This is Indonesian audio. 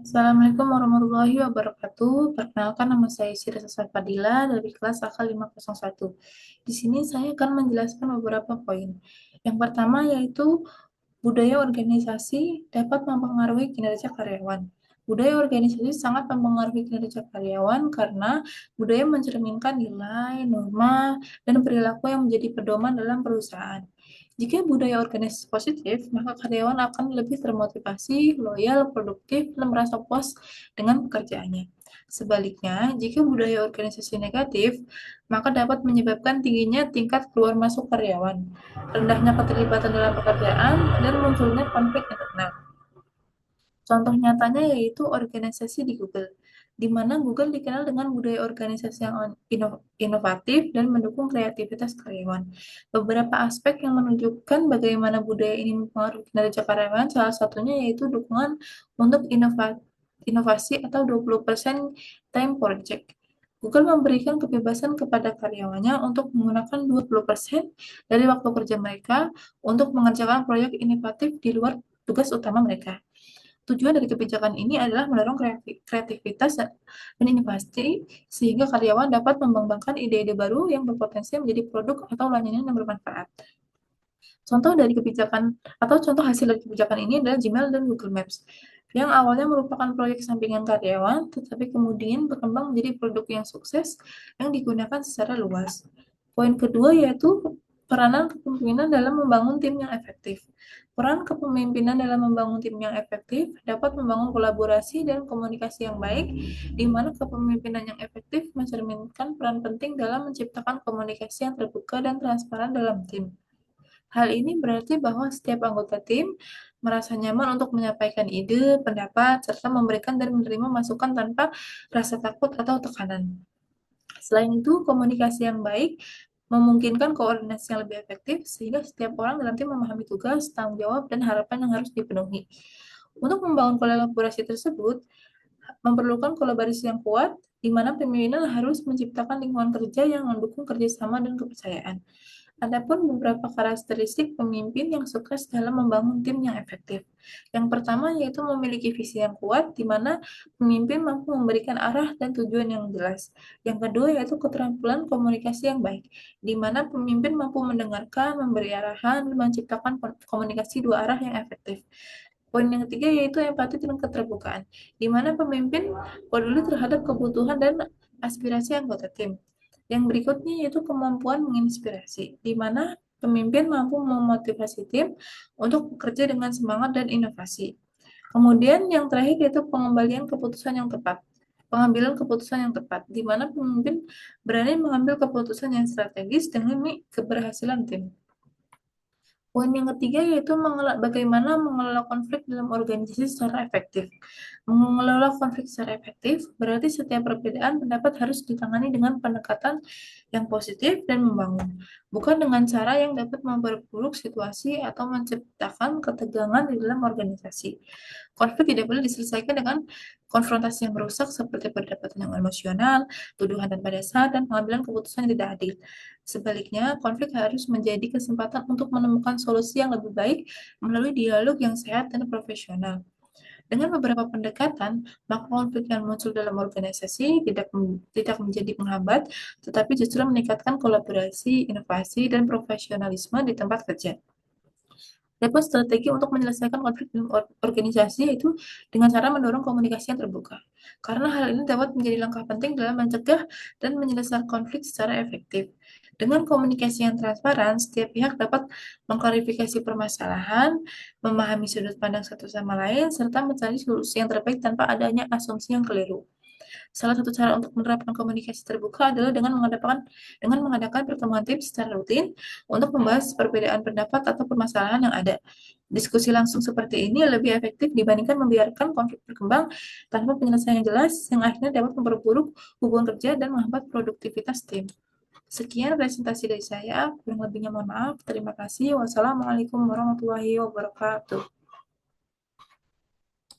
Assalamualaikum warahmatullahi wabarakatuh. Perkenalkan, nama saya Sira Sasar Fadila dari kelas AK 501. Di sini saya akan menjelaskan beberapa poin. Yang pertama yaitu budaya organisasi dapat mempengaruhi kinerja karyawan. Budaya organisasi sangat mempengaruhi kinerja karyawan karena budaya mencerminkan nilai, norma, dan perilaku yang menjadi pedoman dalam perusahaan. Jika budaya organisasi positif, maka karyawan akan lebih termotivasi, loyal, produktif, dan merasa puas dengan pekerjaannya. Sebaliknya, jika budaya organisasi negatif, maka dapat menyebabkan tingginya tingkat keluar masuk karyawan, rendahnya keterlibatan dalam pekerjaan, dan munculnya konflik internal. Contoh nyatanya yaitu organisasi di Google, di mana Google dikenal dengan budaya organisasi yang inovatif dan mendukung kreativitas karyawan. Beberapa aspek yang menunjukkan bagaimana budaya ini mempengaruhi kinerja karyawan, salah satunya yaitu dukungan untuk inovasi atau 20% time project. Google memberikan kebebasan kepada karyawannya untuk menggunakan 20% dari waktu kerja mereka untuk mengerjakan proyek inovatif di luar tugas utama mereka. Tujuan dari kebijakan ini adalah mendorong kreativitas dan inovasi sehingga karyawan dapat mengembangkan ide-ide baru yang berpotensi menjadi produk atau layanan yang bermanfaat. Contoh dari kebijakan atau contoh hasil dari kebijakan ini adalah Gmail dan Google Maps, yang awalnya merupakan proyek sampingan karyawan, tetapi kemudian berkembang menjadi produk yang sukses yang digunakan secara luas. Poin kedua yaitu peranan kepemimpinan dalam membangun tim yang efektif. Peran kepemimpinan dalam membangun tim yang efektif dapat membangun kolaborasi dan komunikasi yang baik, di mana kepemimpinan yang efektif mencerminkan peran penting dalam menciptakan komunikasi yang terbuka dan transparan dalam tim. Hal ini berarti bahwa setiap anggota tim merasa nyaman untuk menyampaikan ide, pendapat, serta memberikan dan menerima masukan tanpa rasa takut atau tekanan. Selain itu, komunikasi yang baik memungkinkan koordinasi yang lebih efektif sehingga setiap orang dalam tim memahami tugas, tanggung jawab, dan harapan yang harus dipenuhi. Untuk membangun kolaborasi tersebut, memerlukan kolaborasi yang kuat, di mana pimpinan harus menciptakan lingkungan kerja yang mendukung kerjasama dan kepercayaan. Adapun beberapa karakteristik pemimpin yang sukses dalam membangun tim yang efektif. Yang pertama yaitu memiliki visi yang kuat, di mana pemimpin mampu memberikan arah dan tujuan yang jelas. Yang kedua yaitu keterampilan komunikasi yang baik, di mana pemimpin mampu mendengarkan, memberi arahan, dan menciptakan komunikasi dua arah yang efektif. Poin yang ketiga yaitu empati dan keterbukaan, di mana pemimpin peduli terhadap kebutuhan dan aspirasi anggota tim. Yang berikutnya yaitu kemampuan menginspirasi, di mana pemimpin mampu memotivasi tim untuk bekerja dengan semangat dan inovasi. Kemudian yang terakhir yaitu pengambilan keputusan yang tepat, di mana pemimpin berani mengambil keputusan yang strategis demi keberhasilan tim. Poin yang ketiga yaitu bagaimana mengelola konflik dalam organisasi secara efektif. Mengelola konflik secara efektif berarti setiap perbedaan pendapat harus ditangani dengan pendekatan yang positif dan membangun, bukan dengan cara yang dapat memperburuk situasi atau menciptakan ketegangan di dalam organisasi. Konflik tidak boleh diselesaikan dengan konfrontasi yang merusak seperti pendapatan yang emosional, tuduhan tanpa dasar, dan pengambilan keputusan yang tidak adil. Sebaliknya, konflik harus menjadi kesempatan untuk menemukan solusi yang lebih baik melalui dialog yang sehat dan profesional. Dengan beberapa pendekatan, maka konflik yang muncul dalam organisasi tidak menjadi penghambat, tetapi justru meningkatkan kolaborasi, inovasi, dan profesionalisme di tempat kerja. Adapun strategi untuk menyelesaikan konflik dalam organisasi yaitu dengan cara mendorong komunikasi yang terbuka. Karena hal ini dapat menjadi langkah penting dalam mencegah dan menyelesaikan konflik secara efektif. Dengan komunikasi yang transparan, setiap pihak dapat mengklarifikasi permasalahan, memahami sudut pandang satu sama lain, serta mencari solusi yang terbaik tanpa adanya asumsi yang keliru. Salah satu cara untuk menerapkan komunikasi terbuka adalah dengan mengadakan pertemuan tim secara rutin untuk membahas perbedaan pendapat atau permasalahan yang ada. Diskusi langsung seperti ini lebih efektif dibandingkan membiarkan konflik berkembang tanpa penyelesaian yang jelas yang akhirnya dapat memperburuk hubungan kerja dan menghambat produktivitas tim. Sekian presentasi dari saya, kurang lebihnya mohon maaf. Terima kasih. Wassalamualaikum warahmatullahi wabarakatuh.